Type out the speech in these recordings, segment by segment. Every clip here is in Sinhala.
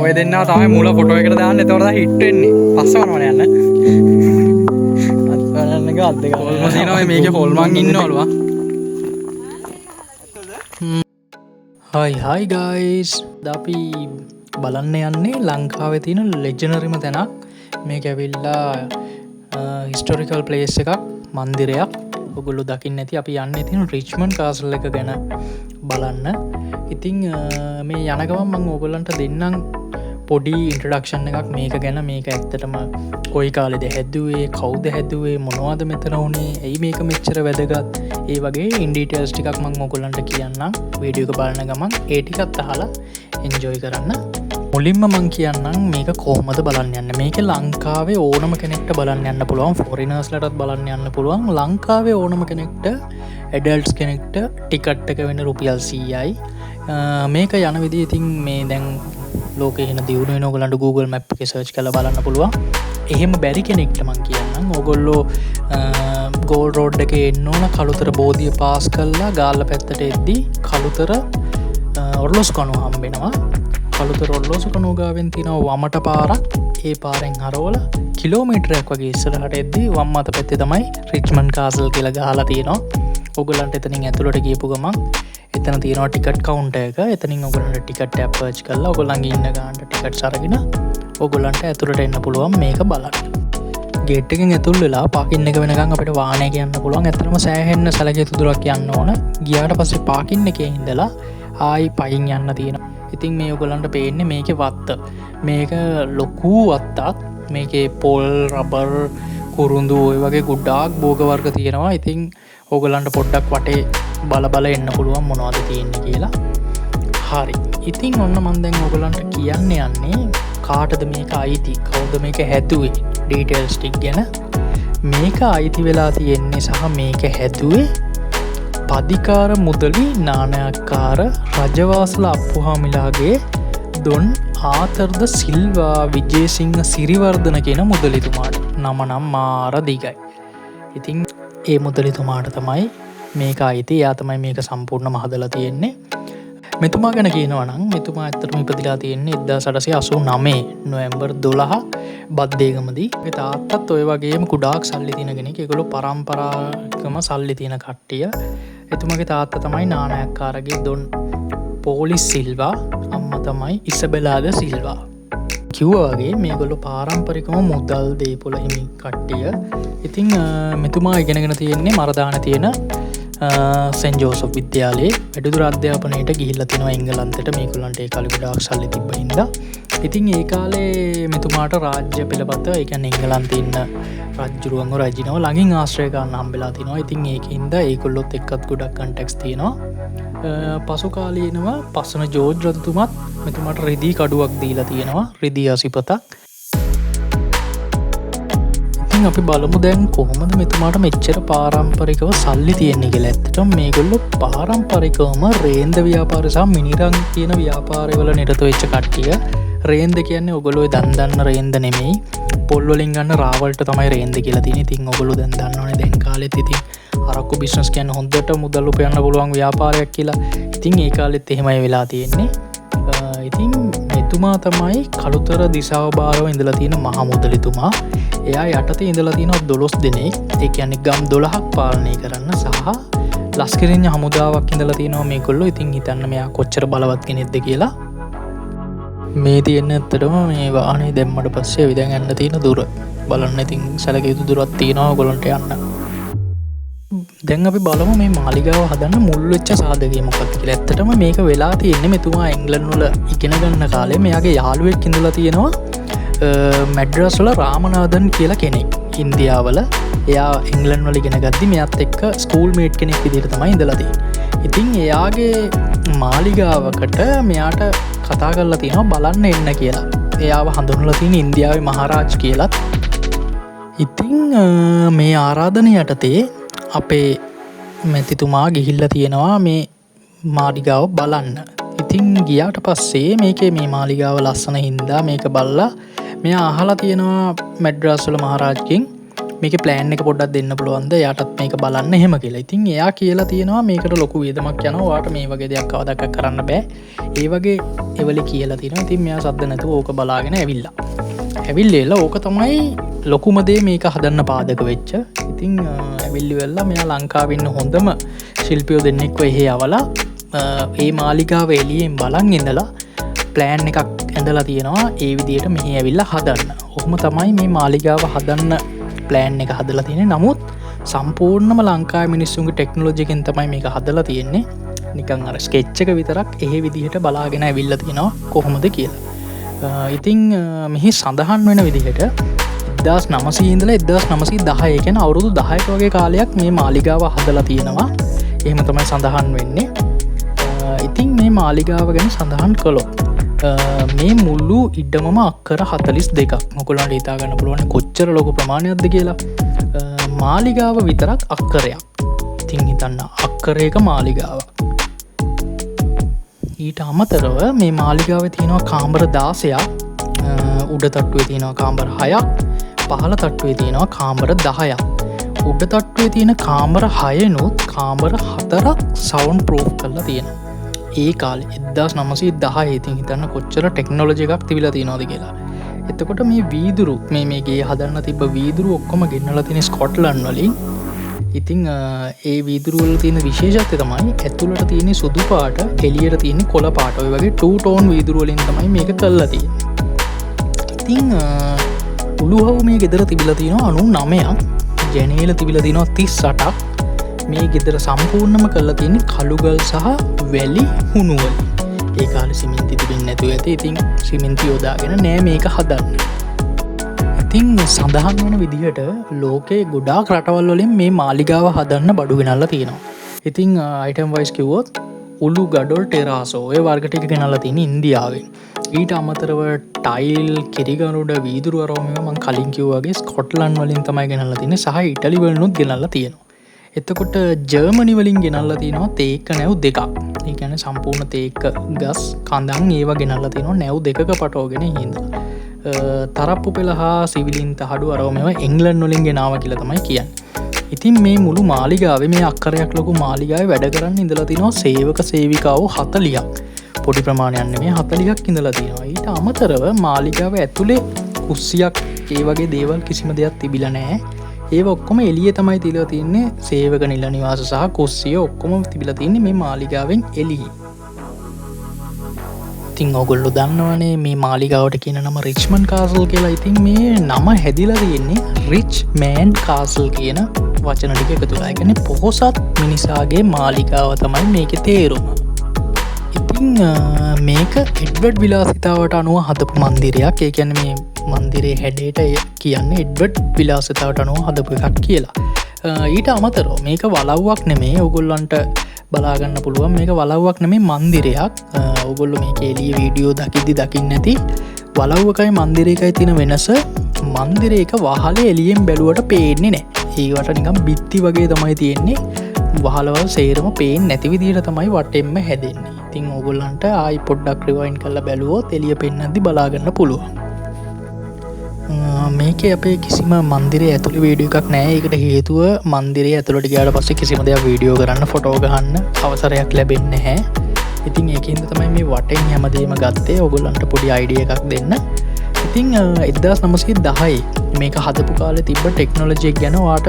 ඔය දෙන්නා තමයි මූල ෆොටෝ එකට දාන්න. එතකොට තමයි හිට් වෙන්නේ. පස්සවනවනේ යන්න. අත් බලන්න අත් දෙක. හොල්ම දිනවා මේකේ හොල්මන් ඉන්නවලු ආ. Hi guys. අපි බලන්න යන්නේ ලංකාවේ තියෙන ලෙජෙනරිම තැනක්. මේක ඇවිල්ලා හිස්ටොරිකල් ප්ලේස් එකක්, මන්දිරයක්. ඔයගොල්ලෝ දකින්න ඇති. අපි යන්නේ තියෙන රිච්මන්ඩ් කාසල් එක ගැන බලන්න. ඉතින් මේ යන ගමන් මම ඔයගොල්ලන්ට දෙන්නම් පොඩි ඉන්ට්‍රොඩක්ෂන් එකක් මේක ගැන. මේක ඇත්තටම කොයි කාලෙද හැදුවේ, කවුද හැදුවේ, මොනවද මෙතන උනේ, ඇයි මේක මෙච්චර වැදගත්, ඒ වගේ ඉන් ඩීටේල්ස් ටිකක් මම ඔයගොල්ලන්ට කියන්නම්. වීඩියෝ එක බලන ගමන් ඒ ටිකත් අහලා එන්ජොයි කරන්න. මුලින්ම මං කියන්නම් මේක කොහොමද බලන්න යන්න. මේක ලංකාවේ ඕනම කෙනෙක්ට බලන්න යන්න පුළුවන්. ෆොරිනර්ස්ලටත් බලන්න යන්න පුළුවන්. ලංකාවේ ඕනම කෙනෙක්ට, ඇඩල්ට්ස් කෙනෙක්ට ටිකට් එක වෙන රුපියල් 100යි. මේක යන විදිහ ඉතින් මේ දැන් ලෝකේ ඉන්න දියුණු වෙන ඕගලන්ට Google Map එකේ සර්ච් කරලා බලන්න පුළුවන්. එහෙම බැරි කෙනෙක්ට මං කියන්නම් ඕගොල්ලෝ ගෝල් රෝඩ් එකේ එන්න ඕන. කළුතර බෝධිය පාස් කරලා ගාල්ල පැත්තට එද්දි කළුතර ඔර්ලොස් කණුව හම්බෙනවා. කළුතර ඔර්ලොස් කණුව ගාවෙන් තියෙනවා වමට පාරක්. ඒ පාරෙන් හරවලා කිලෝමීටරයක් වගේ ඉස්සරහට එද්දි වම් අත පැත්තේ තමයි රිච්මන්ඩ් කාසල් කියලා ගහලා තියෙනවා. ඕගලන්ට එතනින් ඇතුළට ගියපු ගමන් එතන තියෙනවා ටිකට් කවුන්ටර් එක. එතනින් ඔයගොල්ලන්ට ටිකට් එක පර්ච් කරලා ඔයගොල්ලන්ගේ ඉන්න ගානට ටිකට්ස් අරගෙන ඔයගොල්ලන්ට ඇතුළට එන්න පුළුවන් මේක බලන්න. ගේට් එකෙන් ඇතුල් වෙලා පාකින් එක වෙනකන් අපිට වාහනයක යන්න පුළුවන්. ඇත්තටම සෑහෙන්න සැලකිය දුරක් යන්න ඕන. ගියාට පස්සේ පාකින් එකේ ඉඳලා ආයි පයින් යන්න තියෙනවා. ඉතින් මේ ඔයගොල්ලන්ට පේන්නේ මේකේ වත්ත. මේක ලොකු වත්තක්. මේකේ පොල්, රබර්, කුරුඳු ඔය වගේ ගොඩාක් භෝග වර්ග තියෙනවා. ඉතින් ඕගොල්ලන්ට පොඩ්ඩක් වටේ බල එන්න පුළුවන් මොනවද තියෙන්නේ කියලා. හරි. ඉතින් ඔන්න මම දැන් ඕගොල්ලන්ට කියන්න යන්නේ කාටද මේක අයිති, කවුද මේක හැදුවේ, ඩීටේල්ස් ටික ගැන. මේක අයිති වෙලා තියෙන්නේ සහ මේක හැදුවේ පදිකාර මුදලි නානයක්කාර රජවාසල අප්පුහාමිලාගේ දොන් ආතරද සිල්වා විජේසිංහ සිරිවර්ධන කියන මුදලිතුමාට. නම නම් මාර දිගයි. ඉතින් ඒ මුදලිතුමාට තමයි මේක අයිති. එයා තමයි මේක සම්පූර්ණයෙන්ම හදලා තියෙන්නේ. මෙතුමා ගැන කියනවා නම් මෙතුමා ඇත්තටම ඉපදිලා තියෙන්නේ 1889 නොවැම්බර් 12 බද්දේගමදී. ඒ තාත්තත් ඔය වගේම කුඩාක් සල්ලි තියෙන කෙනෙක්. ඒගොල්ලෝ පරම්පරාවකම සල්ලි තියෙන කට්ටිය. එතුමාගේ තාත්තා තමයි නානයක්කාරගේ දොන් පෝලිස් සිල්වා, අම්මා තමයි ඉසබෙලාද සිල්වා. කිව්වා වගේ මේගොල්ලෝ පාරම්පරිකම මුදල් දේපොළ හිමි කට්ටිය. ඉතින් මෙතුමා ඉගෙනගෙන තියෙන්නේ මරදාන තියෙන සෙන්ට් ජෝසප් විද්‍යාලයේ වැඩිදුර අධ්‍යාපනයට ගිහිල්ලා තිනවා එංගලන්තයට. මේගොල්ලන්ට ඒ කාලේ ගොඩාක් සල්ලි තිබ්බ හින්දා. ඉතින් ඒ කාලේ මෙතුමාට රාජ්‍ය පෙළපත, ඒ කියන්නේ එංගලන්තේ ඉන්න රජුරුවන්ව රජිනව ළඟින් ආශ්‍රය ගන්න හම්බෙලා තිනවා. ඉතින් ඒකින්ද ඒගොල්ලොත් එක්කත් ගොඩක් කන්ටැක්ට්ස් තියෙනවා. පසු කාලීනව පස්සන ජෝර්ජ් රජතුමත් මෙතුමාට රිදී කඩුවක් දීලා තියෙනවා, රිදී අසිපතක්. ඉතින් අපි බලමු දැන් කොහොමද මෙතුමාට මෙච්චර පාරම්පරිකව සල්ලි තියෙන්නේ කියලා. ඇත්තටම මේගොල්ලෝ පාරම්පරිකවම රේන්ද ව්‍යාපාරය සහ මිනිරන් කියන ව්‍යාපාරවල නිරත වෙච්ච කට්ටිය. රේන්ද කියන්නේ ඔයගොල්ලෝ දන් දන්න රේන්ද නෙමෙයි. පොල් වලින් ගන්න රාවල්ට තමයි රේන්ද කියලා තියෙන්නේ. ඉතින් ඔයගොල්ලෝ දැන් දන්නවනේ දැන් කාලෙත් ඉතින් අරක්කු බිස්නස් කියන්නේ හොඳට මුදල් උපයන්න පුළුවන් ව්‍යාපාරයක් කියලා. ඉතින් ඒ කාලෙත් එහෙමයි වෙලා තියෙන්නේ. ඉතින් මෙතුමා තමයි කළුතර දිසාව බාරව ඉඳලා තියෙන මහා මුදලිතුමා. එයා යටතේ ඉඳලා තියෙනවා 12 දෙනෙක්. ඒ කියන්නේ ගම් 12ක් පාලනය කරන්න සහ ලස්කරින් හමුදාවක් ඉඳලා තියෙනවා මේගොල්ලෝ. ඉතින් හිතන්න මෙයා කොච්චර බලවත් කෙනෙක්ද කියලා. මේ තියෙන ඇත්තටම මේ වාහනේ දැම්මට පස්සේ විදන් යන්න තියෙන දුර බලන්න. ඉතින් සැලකිය යුතු දුරක් තියෙනවා ඔයගොල්ලන්ට යන්න. දැන් අපි බලමු මේ මාලිගාව හදන්න මුල් වෙච්ච සාධකය මොකක්ද කියලා. ඇත්තටම මේක වෙලා තියෙන්නේ මෙතුමා එංගලන්ත වල ඉගෙන ගන්න කාලේ මෙයාගේ යාළුවෙක් ඉඳලා තියෙනවා මැඩ්‍රස් වල රාමනාදන් කියලා කෙනෙක් ඉන්දියාවල. එයා එංගලන්ත වල ඉගෙන ගද්දි මෙයාත් එක්ක ස්කූල් මේට් කෙනෙක් විදිහට තමයි ඉඳලා තියෙන්නේ. ඉතින් එයාගේ මාලිගාවකට මෙයාට කතා කරලා තියෙනවා බලන්න එන්න කියලා. එයාව හඳුන්වලා තියෙන ඉන්දියාවේ මහරාජ් කියලත්. ඉතින් මේ ආරාධනය යටතේ අපේ මැතිතුමා ගිහිල්ලා තියෙනවා මේ මාලිගාව බලන්න. ඉතින් ගියාට පස්සේ මේකේ මේ මාලිගාව ලස්සන හින්දා මේක බලලා මෙයා අහලා තියෙනවා මැඩ්‍රාස් වල මහරාජ්ගෙන් මේක ප්ලෑන් එක පොඩ්ඩක් දෙන්න පුළුවන්ද යටත් මේක බලන්න එහෙම කියලා. ඉතින් එයා කියලා තියෙනවා මේකට ලොකු වියදමක් යනවා ඔයාට මේ වගේ දෙයක් කවදාක කරන්න බෑ. ඒ වගේ එවලි කියලා තියෙනවා. ඉතින් මෙයා සද්ද නැතුව ඕක බලාගෙන ඇවිල්ලා. ඇවිල්ලා ඕක තමයි ලොකුම දේ මේක හදන්න පාදක වෙච්ච. ඉතින් ඇවිල්ලි වෙලා මෙයා ලංකාවේ ඉන්න හොඳම ශිල්පියෝ දෙන්නෙක්ව එහෙ යවලා ඒ මාලිගාව එළියෙන් බලන් ඉඳලා ප්ලෑන් එකක් ඇඳලා තියෙනවා ඒ විදිහට මෙහි ඇවිල්ලා හදන්න. ඔහොම තමයි මේ මාලිගාව හදන්න ප්ලෑන් එක හදලා තියෙන්නේ. නමුත් සම්පූර්ණම ලංකාවේ මිනිස්සුන්ගේ ටෙක්නොලොජි එකෙන් තමයි මේක හදලා තියෙන්නේ. නිකන් අර ස්කෙච් එක විතරක් එහෙ විදිහට බලාගෙන ඇවිල්ලා තියෙනවා කොහොමද කියලා. ඉතින් මෙහි සඳහන් වෙන විදිහට 1900 ඉඳලා 1910 කියන අවුරුදු 10ක වගේ කාලයක් මේ මාලිගාව හදලා තියෙනවා. එහෙම තමයි සඳහන් වෙන්නේ. ඉතින් මේ මාලිගාව ගැන සඳහන් කළොත් මේ මුල්ලු ඉඩමම අක්කර 42ක්. මොකලන්ට හිතා ගන්න පුළුවන් කොච්චර ලොකු ප්‍රමාණයක්ද කියලා. මාලිගාව විතරක් අක්කරයක්. ඉතින් හිතන්න අක්කරයක මාලිගාව. ඊට අමතරව මේ මාලිගාවේ තියෙනවා කාමර 16ක්. උඩ තට්ටුවේ තියෙනවා කාමර 6ක්. පහළ තට්ටුවේ තියෙනවා කාමර 10ක්. උඩ තට්ටුවේ තියෙන කාමර 6නුත් කාමර 4ක් සවුන්ඩ් ප්‍රූෆ් කරලා තියෙනවා. ඒ කාලේ 1910 ඉතින් හිතන්න කොච්චර ටෙක්නොලොජි එකක් තිබිලා තියෙනවද කියලා. එතකොට මේ වීදුරු මේ ගේ හදන්න තිබ්බ වීදුරු ඔක්කොම ගෙන්නලා තියෙන ස්කොට්ලන්ඩ් වලින්. ඉතින් ඒ වීදුරු වල තියෙන විශේෂත්වය තමයි ඇතුළට තියෙන සුදු පාට එළියට තියෙන කොළ පාට. ඔය වගේ 2 ටෝන් වීදුරු වලින් තමයි මේක කරලා තියෙන්නේ. ඉතින් උළුහව මේ ගෙදර තිබිලා තියෙනවා 99ක්. ජනේල තිබිලා තියෙනවා 38ක්. මේ ගෙදර සම්පූර්ණම කරලා තියෙන්නේ කළුගල් සහ වැලි හුණුවල. ඒ කාලේ සිමෙන්ති තිබෙන්නේ නැතුව ඇති. ඉතින් සිමෙන්ති යොදාගෙන නෑ මේක හදන්න. ඉතින් සඳහන් වෙන විදිහට ලෝකේ ගොඩාක් රටවල් වලින් මේ මාලිගාව හදන්න බඩු ගෙනල්ලා තියෙනවා. ඉතින් අයිටම් වයිස් කිව්වොත් උළු ගඩොල් ටෙරාසෝ ඔය වර්ග ටික ගෙනල්ලා තියෙන ඉන්දියාවෙන්. ඊට අමතරව ටයිල් කිරිගරුඩ වීදුරු අරෝම මම කලින් කිව්වා වගේ ස්කොට්ලන්ඩ් වලින් තමයි ගෙනල්ලා තියෙන්නේ සහ ඉටලි වලිනුත් ගෙනල්ලා තියෙනවා. එතකොට ජර්මනි වලින් ගෙනල්ලා තියෙනවා තේක නැව් දෙකක්. ඒ කියන්නේ සම්පූර්ණ තේක ගස් කඳන් ඒවා ගෙනල්ලා තියෙනවා නැව් දෙකක පටවගෙන හින්දා. තරප්පු පෙළ හා සිවිලින් තහඩු අරෝම එංග්ලන්ඩ් වලින් ගෙනාවා කියලා තමයි කියන්නේ. ඉතින් මේ මුළු මාලිගාවේ මේ අක්කරයක් ලොකු මාලිගාවේ වැඩ කරන්න ඉඳලා තිනවා සේවක සේවිකාවෝ 40ක්. පොඩි ප්‍රමාණයක් නෙමෙයි 40ක් ඉඳලා තියෙනවා. ඊට අමතරව මාලිගාව ඇතුලේ කුස්සියක් ඒ වගේ දේවල් කිසිම දෙයක් තිබිලා නැහැ. ඒව ඔක්කොම එළියේ තමයි තියලා තින්නේ සේවක නිල නිවාස සහ කුස්සිය ඔක්කොම තිබිලා තින්නේ මේ මාලිගාවෙන් එළියේ. ඉතින් ඔයගොල්ලෝ දන්නවනේ මේ මාලිගාවට කියන නම රිච්මන්ඩ් කාසල් කියලා. ඉතින් මේ නම හැදිලා තියෙන්නේ රිච් මෑන් කාසල් කියන වචන ටික එකතු වෙලා. ඒ කියන්නේ පොහොසත් මිනිසාගේ මාලිගාව තමයි මේකේ තේරුම. ඉතින් මේක එඩ්වඩ් විලාසිතාවට අනුව හදපු මන්දිරයක්. ඒ කියන්නේ මේ මන්දිරේ හැඩයට කියන්නේ එඩ්වඩ් විලාසිතාවට අනුව හදපු එකක් කියලා. ඊට අමතරව මේක වලව්වක් නෙමෙයි. ඔයගොල්ලන්ට බලාගන්න පුළුවන් මේක වලව්වක් නෙමෙයි මන්දිරයක්. ඔයගොල්ලෝ මේක එළිය වීඩියෝ දකිද්දි දකින්න ඇති වලව්වකයි මන්දිරයකයි තියෙන වෙනස මන්දිරයක වහලේ එළියෙන් බැලුවට පේන්නේ නැහැ. ඒවට නිකන් බිත්ති වගේ තමයි තියෙන්නේ. වහලවල් සේරම පේන්නේ නැති විදිහට තමයි වටෙන්ම හැදෙන්නේ. ඉතින් ඕගොල්ලන්ට ආයි පොඩ්ඩක් රිවයින්ඩ් කරලා බැලුවොත් එළිය පෙන්නද්දි බලාගන්න පුළුවන්. මේකේ අපේ කිසිම මන්දිරේ ඇතුළේ වීඩියෝ එකක් නැහැ. ඒකට හේතුව මන්දිරේ ඇතුළට ගියාට පස්සේ කිසිම දෙයක් වීඩියෝ කරන්න ෆොටෝ ගහන්න අවසරයක් ලැබෙන්නේ නැහැ. ඉතින් ඒකින්ද තමයි මේ වටෙන් හැමදේම ගත්තේ ඕගොල්ලන්ට පොඩි අයිඩියා එකක් දෙන්න. ඉතින් 1910 මේක හදපු කාලේ තිබ්බ ටෙක්නොලොජි එක ගැන ඔයාට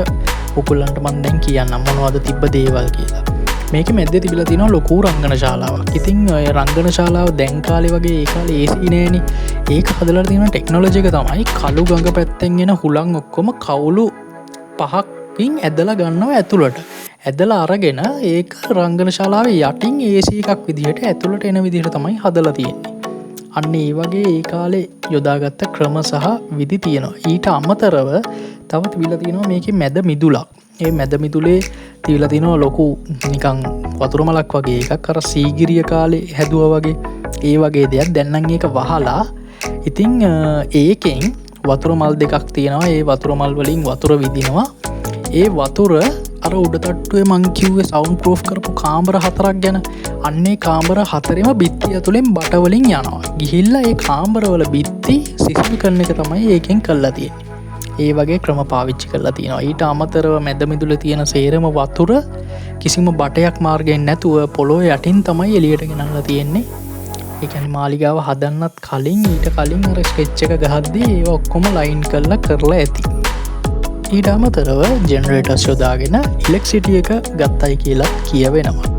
ඔයගොල්ලන්ට මම දැන් කියන්නම් මොනවද තිබ්බ දේවල් කියලා. මේක මැද්දේ තිබිලා තියෙනවා ලොකු රංගන ශාලාවක්. ඉතින් ඔය රංගන ශාලාව දැන් කාලේ වගේ ඒ කාලේ AC නෑනේ. ඒක හදලා තියෙන ටෙක්නොලොජි එක තමයි කළු ගඟ පැත්තෙන් එන හුලං ඔක්කොම කවුළු පහකින් ඇදලා ගන්නවා ඇතුළට. ඇදලා අරගෙන ඒක රංගන ශාලාවේ යටින් AC එකක් විදිහට ඇතුළට එන විදිහට තමයි හදලා තියෙන්නේ. අන්න ඒ වගේ ඒ කාලේ යොදාගත්ත ක්‍රම සහ විදි තියෙනවා. ඊට අමතරව තව තිබිලා තියෙනවා මේකේ මැද මිදුලක්. ඒ මැද මිදුලේ තිබිලා තියෙනවා ලොකු නිකන් වතුර මලක් වගේ එකක්. අර සීගිරිය කාලේ හැදුවා වගේ ඒ වගේ දෙයක්. දැන් නම් ඒක වහලා ඉතින් ඒකෙන් වතුර මල් දෙකක් තියෙනවා. ඒ වතුර මල් වලින් වතුර විදිනවා. ඒ වතුර අර උඩ තට්ටුවේ මං කිව්වේ සවුන්ඩ් ප්‍රූෆ් කරපු කාමර 4ක් ගැන. අන්නේ කාමර 4ෙම බිත්ති ඇතුලෙන් බට වලින් යනවා. ගිහිල්ලා ඒ කාමරවල බිත්ති සිසිල් කරන එක තමයි ඒකෙන් කරලා තියෙන්නේ. ඒ වගේ ක්‍රම පාවිච්චි කරලා තියෙනවා. ඊට අමතරව මැදමිදුල තියෙන සේරම වතුර කිසිම බටයක් මාර්ගයෙන් නැතුව පොළොව යටින් තමයි එළියට ගෙනල්ලා තියෙන්නේ. ඒ කියන්නේ මාලිගාව හදන්නත් කලින් ඊට කලින් අර ස්කෙච් එක ගහද්දී ඒව ඔක්කොම ලයින් කරලා ඇති. ඊට අමතරව ජෙනරේටර්ස් යොදාගෙන ඉලෙක්ට්‍රිසිටි එක ගත්තයි කියලා කියවෙනවා.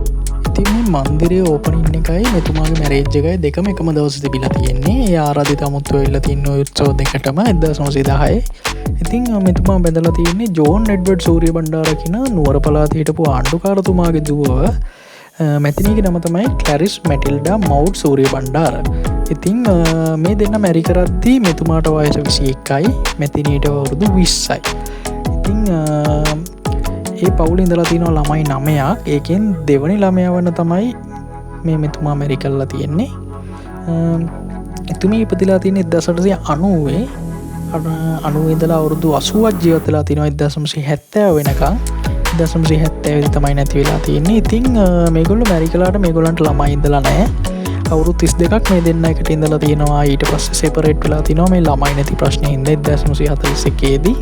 ඉතින් මේ මන්දිරයේ ඕපනින් එකයි මෙතුමාගේ මැරේජ් එකයි දෙකම එකම දවසේ තිබිලා තියෙන්නේ. ඒ ආරාධිත අමුත්තුව වෙලා තියෙන උත්සව දෙකටම 1910. ඉතින් මෙතුමා බැඳලා තියෙන්නේ ජෝන් එඩ්වඩ් සූරිය බණ්ඩාර කියන නුවර පළාතේ හිටපු ආණ්ඩුකාරතුමාගේ දුව. මැතිණියගේ නම තමයි ක්ලැරිස් මැටිල්ඩා මවුඩ් සූරිය බණ්ඩාර. ඉතින් මේ දෙන්න මැරි කරද්දී මෙතුමාට වයස 21යි, මැතිණියට අවුරුදු 20යි. ඉතින් ඒ පවුල ඉඳලා තියෙනවා ළමයි 9ක්. ඒකෙන් දෙවනි ළමයා වන තමයි මේ මෙතුමා මැරි කරලා තියෙන්නේ. එතුමිය ඉපදිලා තියෙන්නේ 1890. 90 ඉඳලා අවුරුදු 80ක් ජීවත් වෙලා තිනවා 1970 වෙනකන්. 1970 තමයි නැති වෙලා තියෙන්නේ. ඉතින් මේගොල්ලෝ මැරි කළාට මේගොල්ලන්ට ළමයි ඉඳලා නැහැ. අවුරුදු 32ක් මේ දෙන්න එකට ඉඳලා තියෙනවා. ඊට පස්සේ සෙපරේට් වෙලා තිනවා මේ ළමයි නැති ප්‍රශ්නේ හින්දා 1941 දී.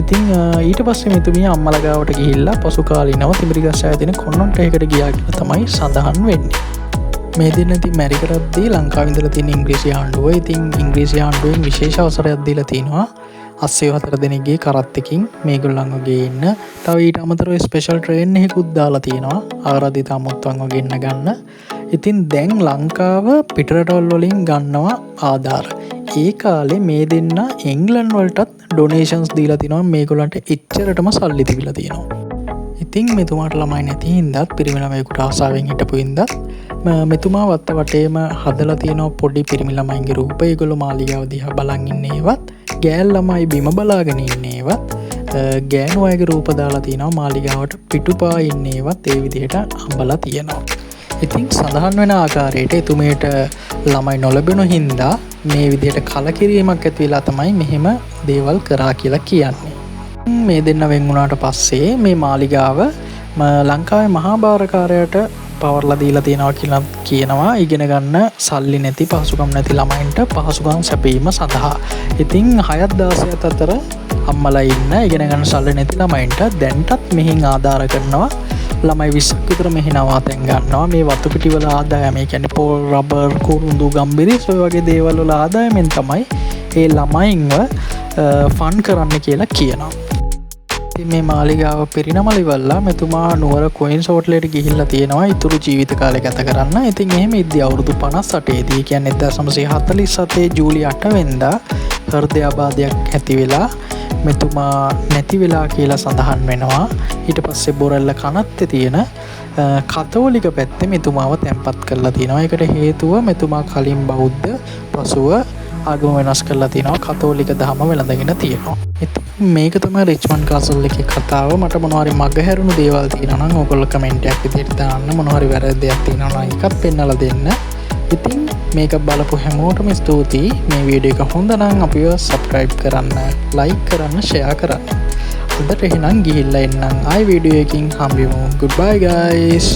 ඉතින් ඊට පස්සේ මෙතුමිය අම්මලා ගාවට ගිහිල්ලා පසු කාලීනව තිඹිරිගස්සාය තියෙන කොන්නොන්ටේකට ගියා කියලා තමයි සඳහන් වෙන්නේ. මේ දෙන්න ඉතින් මැරි කරද්දී ලංකාවේ ඉඳලා තියෙන ඉංග්‍රීසි ආණ්ඩුව ඉතින් ඉංග්‍රීසි ආණ්ඩුවෙන් විශේෂ අවසරයක් දීලා තිනවා. 84 දෙනෙක්ගේ කරත් එකකින් මේගොල්ලන්ව ගේන්න. තව ඊට අමතරව ස්පෙෂල් ට්‍රේන් එකකුත් දාලා තියෙනවා ආරාධිත අමුත්තුන්ව ගෙන්න ගන්න. ඉතින් දැන් ලංකාව පිටරටවල් වලින් ගන්නවා ආධාර. ඒ කාලේ මේ දෙන්න එංග්ලන්ඩ් වලටත් ඩොනේෂන්ස් දීලා තිනවා. මේගොල්ලන්ට එච්චරටම සල්ලි තිබිලා තියෙනවා. ඉතින් මෙතුමාට ළමයි නැති හින්දාත් පිරිමි ළමයෙකුට ආසාවෙන් හිටපු හින්දාත් මෙතුමා වත්ත වටේම හදලා තියෙනවා පොඩි පිරිමි ළමයින්ගේ රූප. ඒගොල්ලෝ මාලිගාව දිහා බලන් ඉන්නේවත්, ගෑල් ළමයි බිම බලාගෙන ඉන්නේවත්, ගෑනු අයගේ රූප දාලා තියෙනවා මාලිගාවට පිටුපා ඉන්නේවත් ඒ විදිහට අඹලා තියෙනවා. ඉතින් සඳහන් වෙන ආකාරයට එතුමියට ළමයි නොලැබෙන හින්දා මේ විදිහට කලකිරීමක් ඇති වෙලා තමයි මෙහෙම දේවල් කරා කියලා කියන්නේ. මේ දෙන්න වෙන් වුණාට පස්සේ මේ මාලිගාව ලංකාවේ මහා භාරකාරයට පවර්ලා දීලා තියෙනවා කියලා කියනවා. ඉගෙන ගන්න සල්ලි නැති, පහසුකම් නැති ළමයින්ට පහසුකම් සැපීම සඳහා. ඉතින් 6-16 අතර අම්මලා ඉන්න ඉගෙන ගන්න සල්ලි නැති ළමයින්ට දැන්ටත් මෙහින් ආධාර කරනවා. ළමයි 20ක් විතර මෙහි නවාතැන් ගන්නවා. මේ වතු පිටිවල ආදායම, ඒ කියන්නේ පොල්, රබර්, කුරුඳු, ගම්බිරිස් ඔය වගේ දේවල් වල ආදායමෙන් තමයි ඒ ළමයින්ව ෆන් කරන්න කියලා කියනවා. ඉතින් මේ මාලිගාව පිරිනමල ඉවරලා මෙතුමා නුවර කොයින්ස් හෝටලෙට ගිහිල්ලා තියෙනවා ඉතුරු ජීවිත කාලය ගත කරන්න. ඉතින් එහෙම ඉද්දී අවුරුදු 58 දී කියන්නේ 1947 ජූලි 8 වෙනිදා හෘදයාබාධයක් ඇති වෙලා මෙතුමා නැති වෙලා කියලා සඳහන් වෙනවා. ඊට පස්සේ බොරැල්ල කනත්තේ තියෙන කතෝලික පැත්තේ මෙතුමාව තැන්පත් කරලා තියෙනවා. ඒකට හේතුව මෙතුමා කලින් බෞද්ධ, පසුව ආගම වෙනස් කරලා තියෙනවා. කතෝලික දහම වෙළඳගෙන තියෙනවා. මේක තමයි රිච්මන්ඩ් කාසල් එකේ කතාව. මට මොනවාරි මගහැරුණු දේවල් තියෙනවා නම් ඔයගොල්ලෝ කමෙන්ට් එකක් විදිහට දාන්න. මොනවාරි වැරදි දෙයක් තියෙනවා නම් එකක් පෙන්නලා දෙන්න. ඉතින් මේක බලපු හැමෝටම ස්තුතියි. මේ වීඩියෝ එක හොඳ නම් අපිව සබ්ස්ක්‍රයිබ් කරන්න, ලයික් කරන්න, ෂෙයා කරන්න. අදට එහෙනම් ගිහිල්ලා එන්නම්. ආයි වීඩියෝ එකකින් හම්බෙමු. goodbye guys.